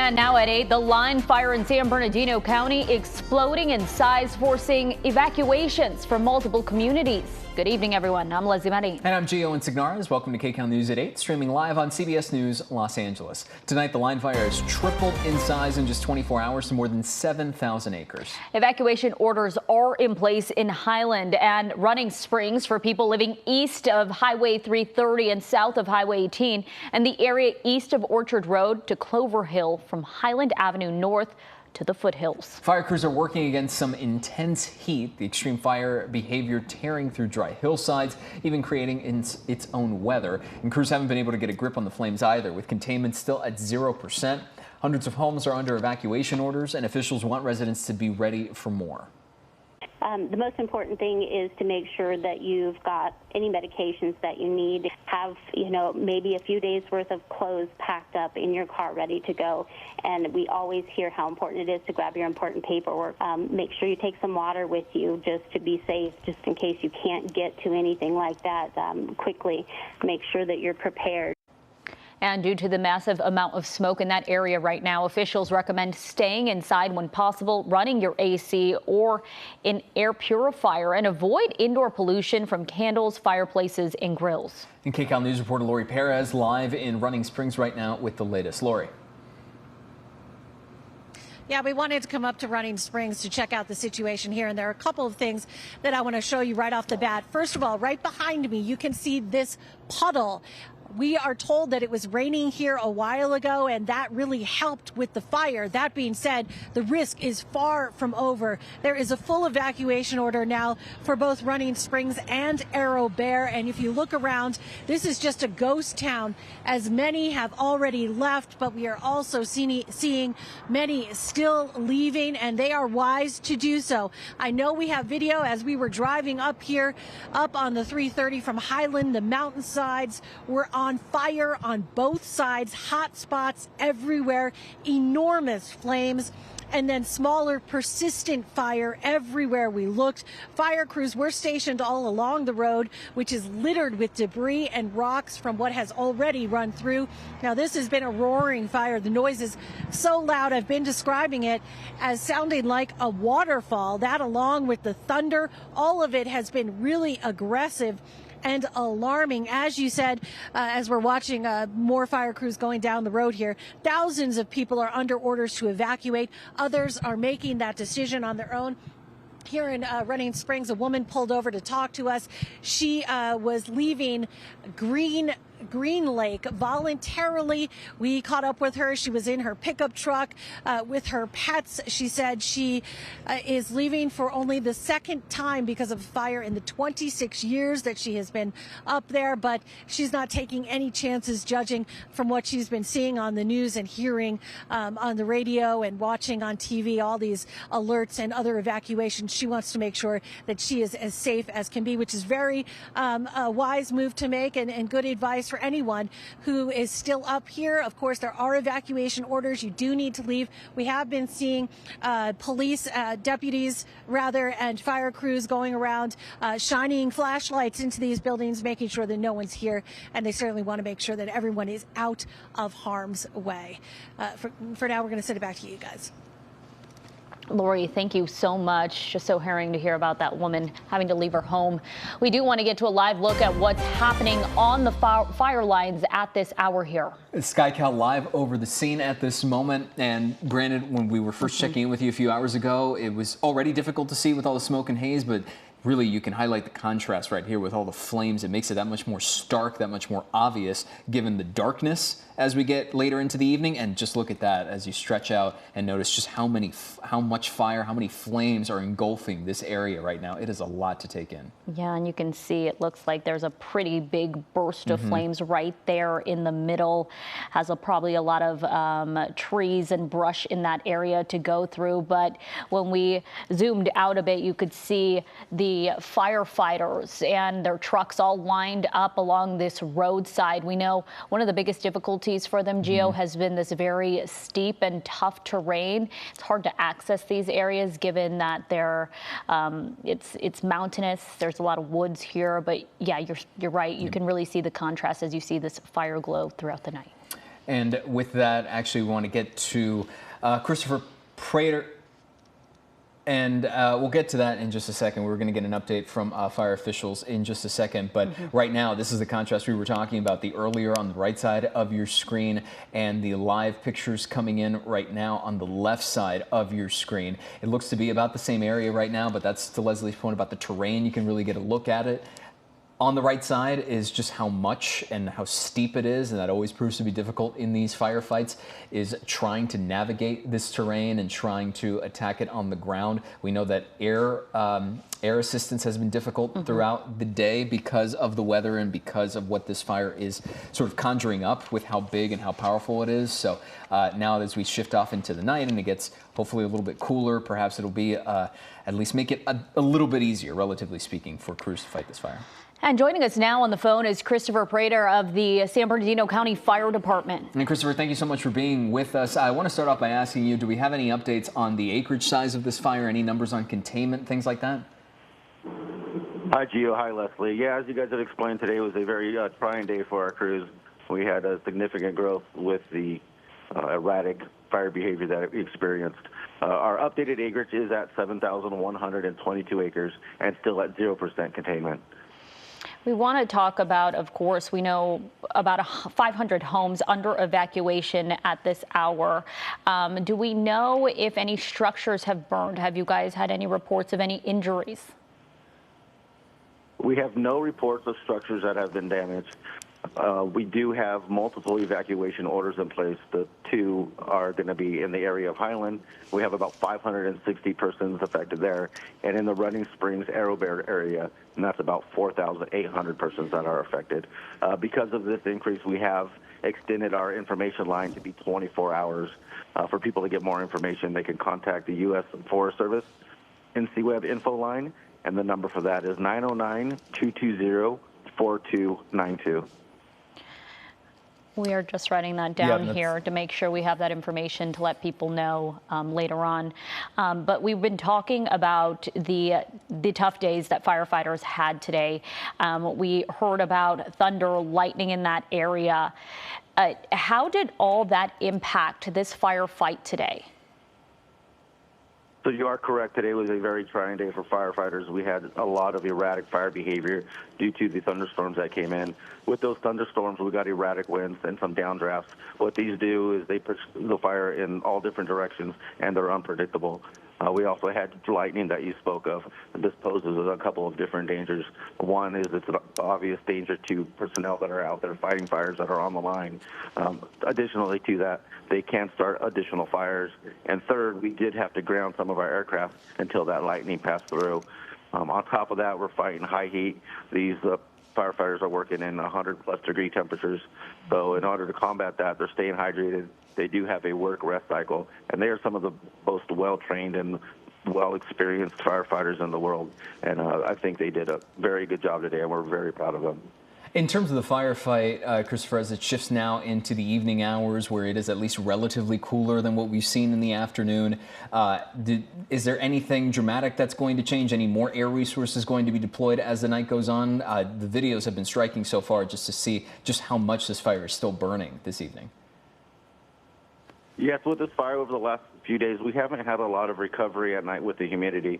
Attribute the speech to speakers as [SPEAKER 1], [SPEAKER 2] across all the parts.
[SPEAKER 1] And now at 8, the line fire in San Bernardino County exploding in size, forcing evacuations from multiple communities. Good evening, everyone. I'm Leslie Marie.
[SPEAKER 2] And I'm Gio Insignares. Welcome to KCAL News at 8, streaming live on CBS News Los Angeles. Tonight, the line fire has tripled in size in just 24 hours to more than 7,000 acres.
[SPEAKER 1] Evacuation orders are in place in Highland and Running Springs for people living east of Highway 330 and south of Highway 18, and the area east of Orchard Road to Clover Hill from Highland Avenue north to the foothills.
[SPEAKER 2] Fire crews are working against some intense heat, the extreme fire behavior tearing through dry hillsides, even creating its own weather. And crews haven't been able to get a grip on the flames either, with containment still at 0%. Hundreds of homes are under evacuation orders, and officials want residents to be ready for more.
[SPEAKER 3] The most important thing is to make sure that you've got any medications that you need. Have, maybe a few days worth of clothes packed up in your car ready to go. And we always hear how important it is to grab your important paperwork. Make sure you take some water with you just to be safe, just in case you can't get to anything like that quickly. Make sure that you're prepared.
[SPEAKER 1] And due to the massive amount of smoke in that area right now, officials recommend staying inside when possible, running your AC or an air purifier, and avoid indoor pollution from candles, fireplaces, and grills.
[SPEAKER 2] And KCAL News reporter Laurie Perez live in Running Springs right now with the latest. Laurie.
[SPEAKER 4] Yeah, we wanted to come up to Running Springs to check out the situation here, and there are a couple of things that I want to show you right off the bat. First of all, right behind me, you can see this puddle. We are told that it was raining here a while ago, and that really helped with the fire. That being said, the risk is far from over. There is a full evacuation order now for both Running Springs and Arrow Bear. And if you look around, this is just a ghost town, as many have already left, but we are also seeing many still leaving, and they are wise to do so. I know we have video as we were driving up here, up on the 330 from Highland. The mountainsides were on fire on both sides, hot spots everywhere, enormous flames, and then smaller persistent fire everywhere we looked. Fire crews were stationed all along the road, which is littered with debris and rocks from what has already run through. Now, this has been a roaring fire. The noise is so loud, I've been describing it as sounding like a waterfall. That, along with the thunder, all of it has been really aggressive and alarming. As you said, as we're watching more fire crews going down the road here, thousands of people are under orders to evacuate. Others are making that decision on their own. Here in Running Springs, a woman pulled over to talk to us. She was leaving Green Lake voluntarily. We caught up with her. She was in her pickup truck with her pets. She said she is leaving for only the second time because of fire in the 26 years that she has been up there, but she's not taking any chances, judging from what she's been seeing on the news and hearing on the radio and watching on TV, all these alerts and other evacuations. She wants to make sure that she is as safe as can be, which is very a wise move to make, and good advice for anyone who is still up here. Of course, there are evacuation orders. You do need to leave. We have been seeing police deputies, and fire crews going around, shining flashlights into these buildings, making sure that no one's here. And they certainly want to make sure that everyone is out of harm's way. For now, we're going to send it back to you guys.
[SPEAKER 1] Laurie, thank you so much. Just so harrowing to hear about that woman having to leave her home. We do want to get to a live look at what's happening on the fire lines at this hour here.
[SPEAKER 2] SkyCal live over the scene at this moment. And granted, when we were first checking in with you a few hours ago, it was already difficult to see with all the smoke and haze, but really you can highlight the contrast right here with all the flames. It makes it that much more stark, that much more obvious, given the darkness as we get later into the evening. And just look at that as you stretch out and notice just how much fire, how many flames are engulfing this area right now. It is a lot to take in.
[SPEAKER 1] Yeah, and you can see it looks like there's a pretty big burst of flames right there in the middle. Has probably a lot of trees and brush in that area to go through. But when we zoomed out a bit, you could see the firefighters and their trucks all lined up along this roadside. We know one of the biggest difficulties for them, Gio, has been this very steep and tough terrain. It's hard to access these areas given that they're it's mountainous. There's a lot of woods here, but yeah, you're right. You can really see the contrast as you see this fire glow throughout the night.
[SPEAKER 2] And with that, actually, we want to get to Christopher Prater. And we'll get to that in just a second. We're going to get an update from fire officials in just a second. But right now, this is the contrast we were talking about the earlier on the right side of your screen and the live pictures coming in right now on the left side of your screen. It looks to be about the same area right now, but that's to Leslie's point about the terrain. You can really get a look at it. On the right side is just how much and how steep it is, and that always proves to be difficult in these firefights, is trying to navigate this terrain and trying to attack it on the ground. We know that air assistance has been difficult throughout the day because of the weather and because of what this fire is sort of conjuring up with how big and how powerful it is. So now as we shift off into the night and it gets hopefully a little bit cooler, perhaps it'll be at least make it a little bit easier, relatively speaking, for crews to fight this fire.
[SPEAKER 1] And joining us now on the phone is Christopher Prater of the San Bernardino County Fire Department.
[SPEAKER 2] And Christopher, thank you so much for being with us. I want to start off by asking you, do we have any updates on the acreage size of this fire, any numbers on containment, things like that?
[SPEAKER 5] Hi, Gio. Hi, Leslie. Yeah, as you guys have explained, today was a very trying day for our crews. We had a significant growth with the erratic fire behavior that we experienced. Our updated acreage is at 7,122 acres and still at 0% containment.
[SPEAKER 1] We want to talk about, of course, we know about 500 homes under evacuation at this hour. Do we know if any structures have burned? Have you guys had any reports of any injuries?
[SPEAKER 5] We have no reports of structures that have been damaged. We do have multiple evacuation orders in place. The two are going to be in the area of Highland. We have about 560 persons affected there. And in the Running Springs Arrowbear area, and that's about 4,800 persons that are affected. Because of this increase, we have extended our information line to be 24 hours. For people to get more information, they can contact the U.S. Forest Service NCWeb info line, and the number for that is 909-220-4292.
[SPEAKER 1] We are just writing that down here to make sure we have that information to let people know later on. But we've been talking about the tough days that firefighters had today. We heard about thunder, lightning in that area. How did all that impact this firefight today?
[SPEAKER 5] So you are correct. Today was a very trying day for firefighters. We had a lot of erratic fire behavior due to the thunderstorms that came in. With those thunderstorms, we got erratic winds and some downdrafts. What these do is they push the fire in all different directions, and they're unpredictable. We also had lightning that you spoke of. This poses a couple of different dangers. One is it's an obvious danger to personnel that are out there fighting fires that are on the line. Additionally to that, they can start additional fires. And third, we did have to ground some of our aircraft until that lightning passed through. On top of that, we're fighting high heat. These firefighters are working in 100+ degree temperatures. So in order to combat that, they're staying hydrated. They do have a work-rest cycle, and they are some of the most well-trained and well-experienced firefighters in the world. And I think they did a very good job today, and we're very proud of them.
[SPEAKER 2] In terms of the firefight, Christopher, as it shifts now into the evening hours where it is at least relatively cooler than what we've seen in the afternoon, is there anything dramatic that's going to change? Any more air resources going to be deployed as the night goes on? The videos have been striking so far just to see just how much this fire is still burning this evening.
[SPEAKER 5] Yes, with this fire over the last few days, we haven't had a lot of recovery at night with the humidity.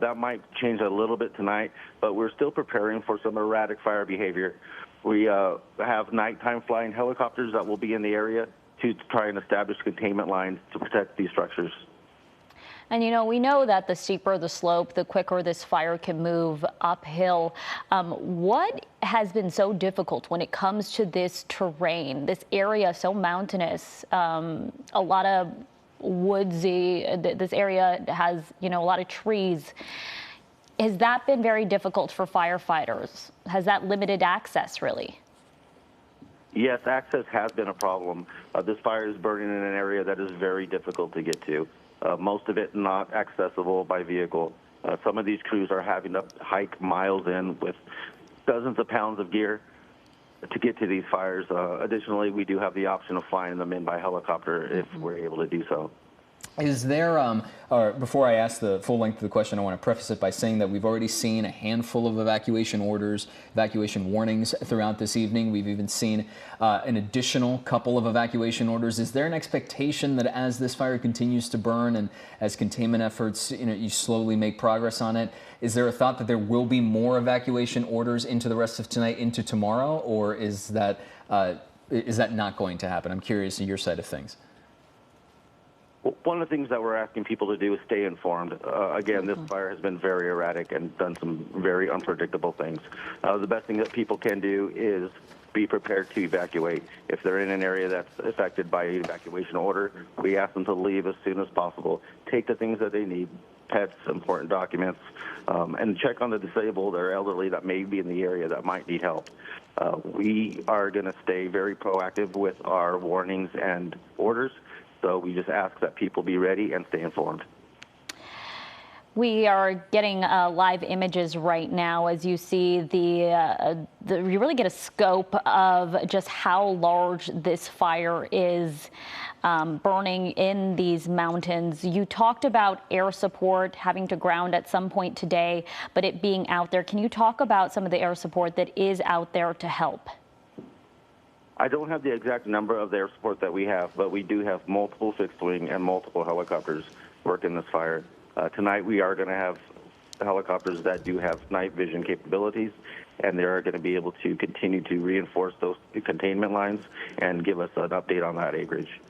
[SPEAKER 5] That might change a little bit tonight, but we're still preparing for some erratic fire behavior. We have nighttime flying helicopters that will be in the area to try and establish containment lines to protect these structures.
[SPEAKER 1] And, you know, we know that the steeper the slope, the quicker this fire can move uphill. What has been so difficult when it comes to this terrain, this area so mountainous, a lot of woodsy, this area has, you know, a lot of trees. Has that been very difficult for firefighters? Has that limited access, really?
[SPEAKER 5] Yes, access has been a problem. This fire is burning in an area that is very difficult to get to. Most of it not accessible by vehicle. Some of these crews are having to hike miles in with dozens of pounds of gear to get to these fires. Additionally, we do have the option of flying them in by helicopter if we're able to do so.
[SPEAKER 2] Is there, or before I ask the full length of the question, I want to preface it by saying that we've already seen a handful of evacuation orders, evacuation warnings throughout this evening. We've even seen an additional couple of evacuation orders. Is there an expectation that as this fire continues to burn and as containment efforts, you slowly make progress on it, is there a thought that there will be more evacuation orders into the rest of tonight, into tomorrow, or is that not going to happen? I'm curious on your side of things.
[SPEAKER 5] One of the things that we're asking people to do is stay informed. Again, this fire has been very erratic and done some very unpredictable things. The best thing that people can do is be prepared to evacuate. If they're in an area that's affected by an evacuation order, we ask them to leave as soon as possible. Take the things that they need, pets, important documents, and check on the disabled or elderly that may be in the area that might need help. We are going to stay very proactive with our warnings and orders. So we just ask that people be ready and stay informed.
[SPEAKER 1] We are getting live images right now as you see you really get a scope of just how large this fire is burning in these mountains. You talked about air support having to ground at some point today, but it being out there. Can you talk about some of the air support that is out there to help?
[SPEAKER 5] I don't have the exact number of the air support that we have, but we do have multiple fixed wing and multiple helicopters working this fire. Tonight we are going to have helicopters that do have night vision capabilities, and they are going to be able to continue to reinforce those containment lines and give us an update on that acreage.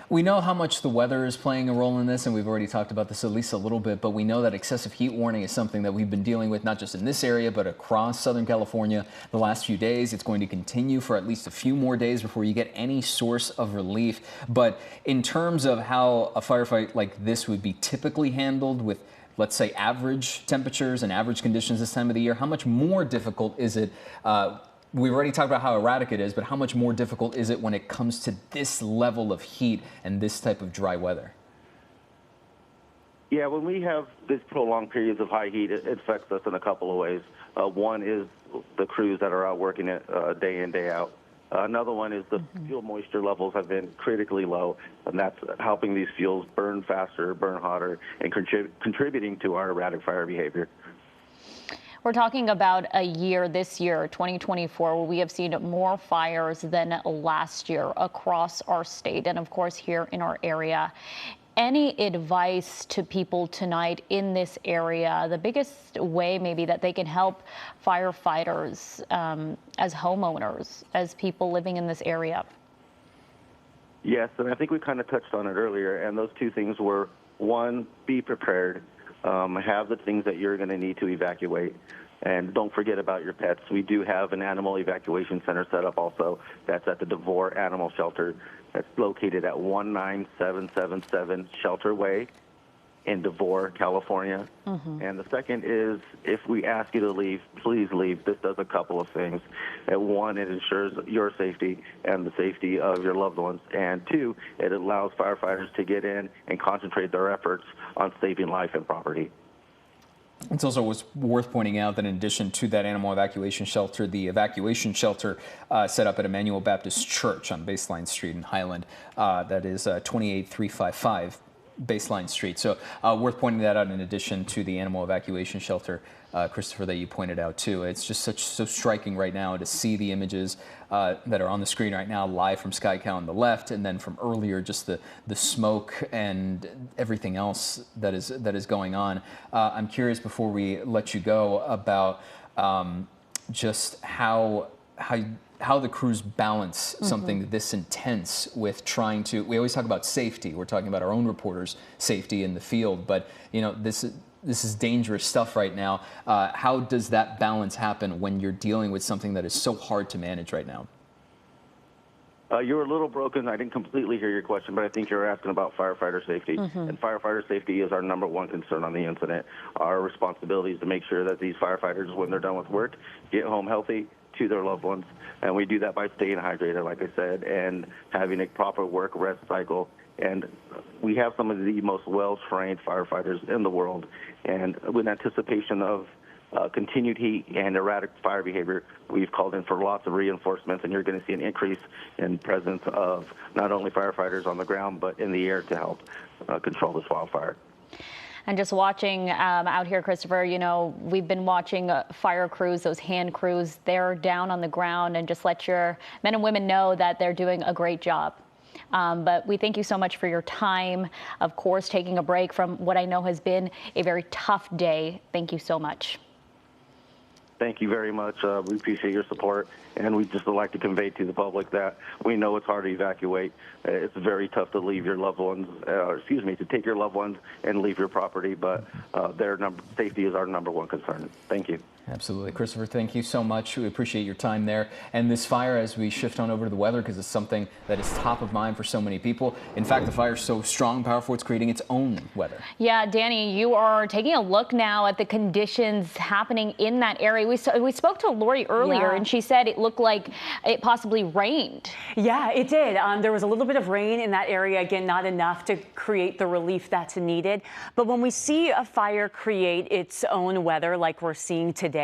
[SPEAKER 2] We know how much the weather is playing a role in this, and we've already talked about this at least a little bit, but we know that excessive heat warning is something that we've been dealing with not just in this area, but across Southern California the last few days. It's going to continue for at least a few more days before you get any source of relief. But in terms of how a firefight like this would be typically handled with, let's say, average temperatures and average conditions this time of the year, how much more difficult is it? We've already talked about how erratic it is, but how much more difficult is it when it comes to this level of heat and this type of dry weather?
[SPEAKER 5] Yeah, when we have these prolonged periods of high heat, it affects us in a couple of ways. One is the crews that are out working it day in, day out. Another one is the fuel moisture levels have been critically low, and that's helping these fuels burn faster, burn hotter, and contributing to our erratic fire behavior.
[SPEAKER 1] We're talking about a year, this year, 2024, where we have seen more fires than last year across our state and, of course, here in our area. Any advice to people tonight in this area, the biggest way maybe that they can help firefighters as homeowners, as people living in this area?
[SPEAKER 5] Yes, and I think we kind of touched on it earlier, and those two things were, one, be prepared. Have the things that you're going to need to evacuate. And don't forget about your pets. We do have an animal evacuation center set up also. That's at the DeVore Animal Shelter. That's located at 19777 Shelter Way in DeVore, California. And the second is, if we ask you to leave, please leave. This does a couple of things. One, it ensures your safety and the safety of your loved ones. And two, it allows firefighters to get in and concentrate their efforts on saving life and property.
[SPEAKER 2] It's also worth pointing out that in addition to that animal evacuation shelter, the evacuation shelter set up at Emmanuel Baptist Church on Baseline Street in Highland, that is 28355 Baseline Street. So worth pointing that out in addition to the animal evacuation shelter, Christopher, that you pointed out too. It's just so striking right now to see the images that are on the screen right now live from SkyCal on the left, and then from earlier just the smoke and everything else that is going on. I'm curious, before we let you go, about just how the crews balance something this intense with trying to. We always talk about safety. We're talking about our own reporters' safety in the field, but this is dangerous stuff right now. How does that balance happen when you're dealing with something that is so hard to manage right now?
[SPEAKER 5] You were a little broken. I didn't completely hear your question, but I think you're asking about firefighter safety. And firefighter safety is our number one concern on the incident. Our responsibility is to make sure that these firefighters, when they're done with work, get home healthy to their loved ones. And we do that by staying hydrated, like I said, and having a proper work rest cycle. And we have some of the most well-trained firefighters in the world. And with anticipation of continued heat and erratic fire behavior, we've called in for lots of reinforcements, and you're going to see an increase in presence of not only firefighters on the ground, but in the air to help. control this wildfire.
[SPEAKER 1] And just watching out here, Christopher, you know, we've been watching fire crews, those hand crews, they're down on the ground, and just let your men and women know that they're doing a great job. But we thank you so much for your time, of course, taking a break from what I know has been a very tough day. Thank you so much.
[SPEAKER 5] Thank you very much. We appreciate your support, and we just would like to convey to the public that we know it's hard to evacuate. It's very tough to leave your loved ones, to take your loved ones and leave your property, but safety is our #1 concern. Thank you.
[SPEAKER 2] Absolutely. Christopher, thank you so much. We appreciate your time there. And this fire, as we shift on over to the weather, because it's something that is top of mind for so many people. In fact, the fire is so strong and powerful, it's creating its own weather. Yeah, Danny, you are taking a look now at the conditions happening in that area. We spoke to Laurie earlier, and she said it looked like it possibly rained.
[SPEAKER 6] Yeah, it did. There was a little bit of rain in that area. Again, not enough to create the relief that's needed. But when we see a fire create its own weather like we're seeing today,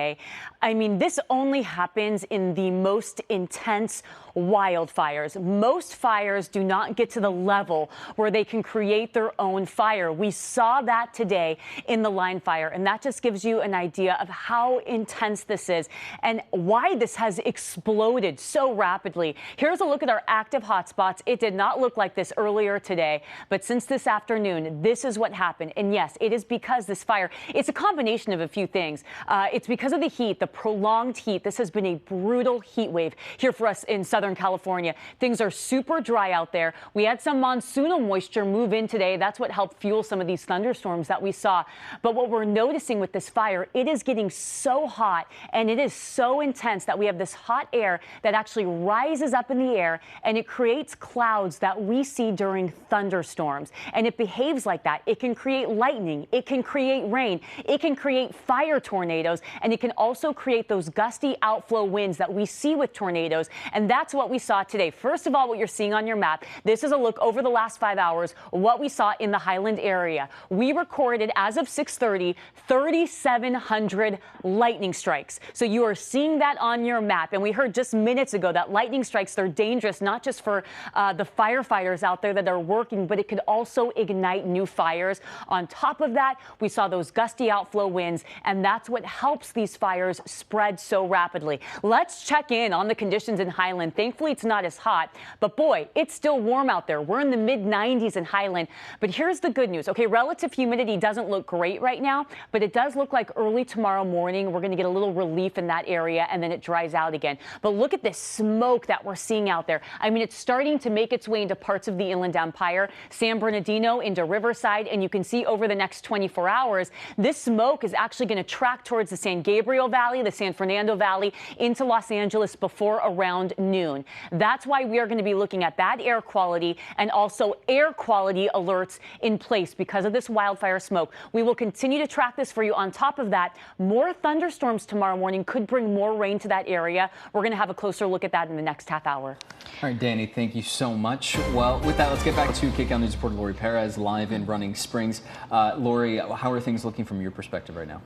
[SPEAKER 6] I mean, this only happens in the most intense wildfires. Most fires do not get to the level where they can create their own fire. We saw that today in the line fire, and that just gives you an idea of how intense this is and why this has exploded so rapidly. Here's a look at our active hotspots. It did not look like this earlier today, but since this afternoon, this is what happened. And yes, it is because this fire, it's a combination of a few things. It's because of the heat, the prolonged heat. This has been a brutal heat wave here for us in Southern California. Things are super dry out there. We had some monsoonal moisture move in today. That's what helped fuel some of these thunderstorms that we saw. But what we're noticing with this fire, it is getting so hot and it is so intense that we have this hot air that actually rises up in the air, and it creates clouds that we see during thunderstorms. And it behaves like that. It can create lightning. It can create rain. It can create fire tornadoes, and it can also create those gusty outflow winds that we see with tornadoes. And that's what we saw today. First of all, what you're seeing on your map, this is a look over the last 5 hours, what we saw in the Highland area. We recorded, as of 6:30, 3,700 lightning strikes. So you are seeing that on your map. And we heard just minutes ago that lightning strikes, they're dangerous, not just for the firefighters out there that are working, but it could also ignite new fires. On top of that, we saw those gusty outflow winds, and that's what helps these fires spread so rapidly. Let's check in on the conditions in Highland. Thankfully, it's not as hot, but boy, it's still warm out there. We're in the mid-90s in Highland. But here's the good news. Okay, relative humidity doesn't look great right now, but it does look like early tomorrow morning we're going to get a little relief in that area, and then it dries out again. But look at this smoke that we're seeing out there. I mean, it's starting to make its way into parts of the Inland Empire, San Bernardino, into Riverside, and you can see over the next 24 hours, this smoke is actually going to track towards the San Gabriel Valley, the San Fernando Valley, into Los Angeles before around noon. That's why we are going to be looking at bad air quality and also air quality alerts in place because of this wildfire smoke. We will continue to track this for you. On top of that, more thunderstorms tomorrow morning could bring more rain to that area. We're going to have a closer look at that in the next half hour. All right, Danny, thank you so much. Well, with that, let's get back to KCAL News reporter Laurie Perez live in Running Springs. Laurie, how are things looking from your perspective right now?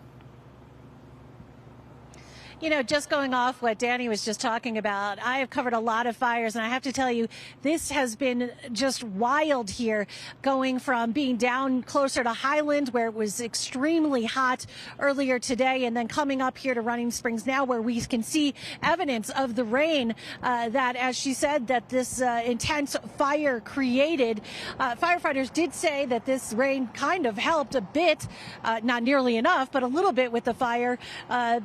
[SPEAKER 4] You know, just going off what Danny was just talking about, I have covered a lot of fires, and I have to tell you, this has been just wild here, going from being down closer to Highland, where it was extremely hot earlier today, and then coming up here to Running Springs now, where we can see evidence of the rain that, as she said, that this intense fire created. Firefighters did say that this rain kind of helped a bit, not nearly enough, but a little bit with the fire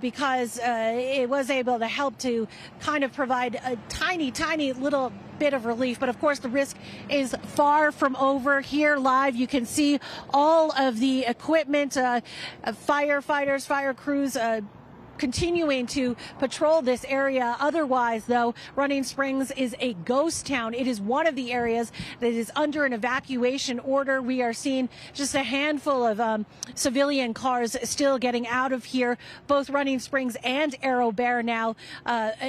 [SPEAKER 4] because it was able to help to kind of provide a tiny little bit of relief. But of course, the risk is far from over. Here live, you can see all of the equipment, firefighters, fire crews, continuing to patrol this area. Otherwise, though, Running Springs is a ghost town. It is one of the areas that is under an evacuation order. We are seeing just a handful of civilian cars still getting out of here. Both Running Springs and Arrow Bear now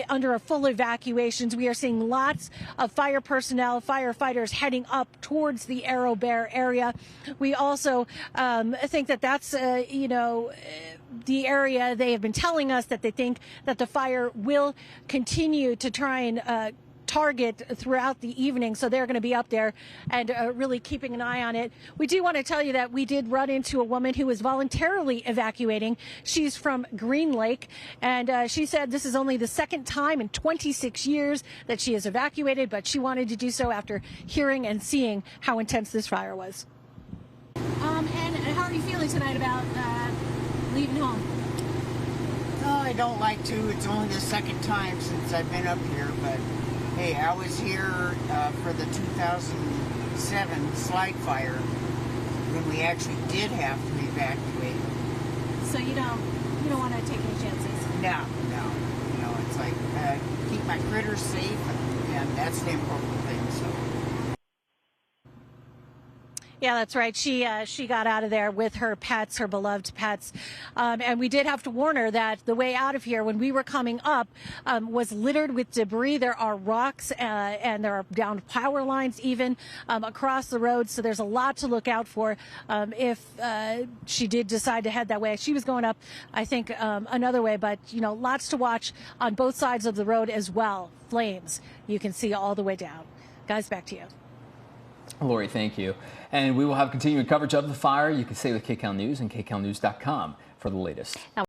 [SPEAKER 4] under a full evacuations. We are seeing lots of fire personnel, firefighters heading up towards the Arrow Bear area. We also think that that's, the area they have been telling us that they think that the fire will continue to try and target throughout the evening, so they're going to be up there and really keeping an eye on it. We do want to tell you that we did run into a woman who was voluntarily evacuating. She's from Green Lake, and she said this is only the second time in 26 years that she has evacuated, but she wanted to do so after hearing and seeing how intense this fire was. And how are you feeling tonight about leaving home?
[SPEAKER 7] Oh, I don't like to. It's only the second time since I've been up here, but hey, I was here for the 2007 slide fire when we actually did have to evacuate.
[SPEAKER 4] So you don't want to take any chances?
[SPEAKER 7] No. It's like keep my critters safe, and that's the important thing. So.
[SPEAKER 4] Yeah, that's right. She got out of there with her pets, her beloved pets. And we did have to warn her that the way out of here, when we were coming up, was littered with debris. There are rocks and there are downed power lines even across the road. So there's a lot to look out for if she did decide to head that way. She was going up, I think, another way. But, lots to watch on both sides of the road as well. Flames you can see all the way down. Guys, back to you.
[SPEAKER 2] Laurie, thank you. And we will have continuing coverage of the fire. You can stay with KCAL News and KCALnews.com for the latest.